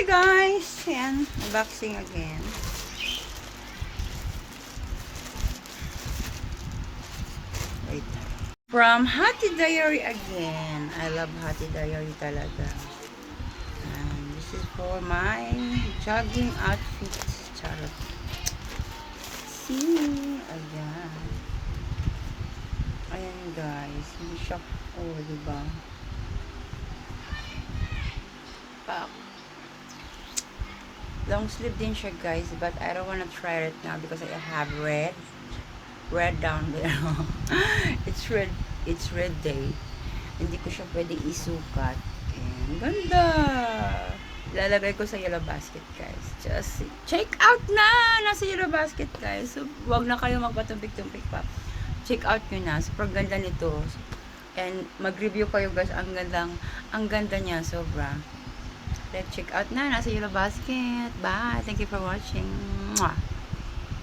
Hi guys! Ayan, unboxing again. Wait. From Hati Diary again. I love Hati Diary talaga. And this is for my jogging outfit. Charot. See? Ayan. Ayan guys. Hindi siya, oh, diba? Pak. Long sleeve din siya guys, but I don't wanna try it now because I have red down there. It's red day. Hindi ko siya pwede isukat. And ganda. Lalagay ko sa yellow basket guys. Just check out na. Nasa yellow basket guys. So wag na kayo magpatumpik-tumpik pa. Check out nyo na. Super ganda nito. And mag-review kayo guys. Ang ganda niya sobra. Let's check out na. Nasa yellow basket. Bye. Thank you for watching. Mwah.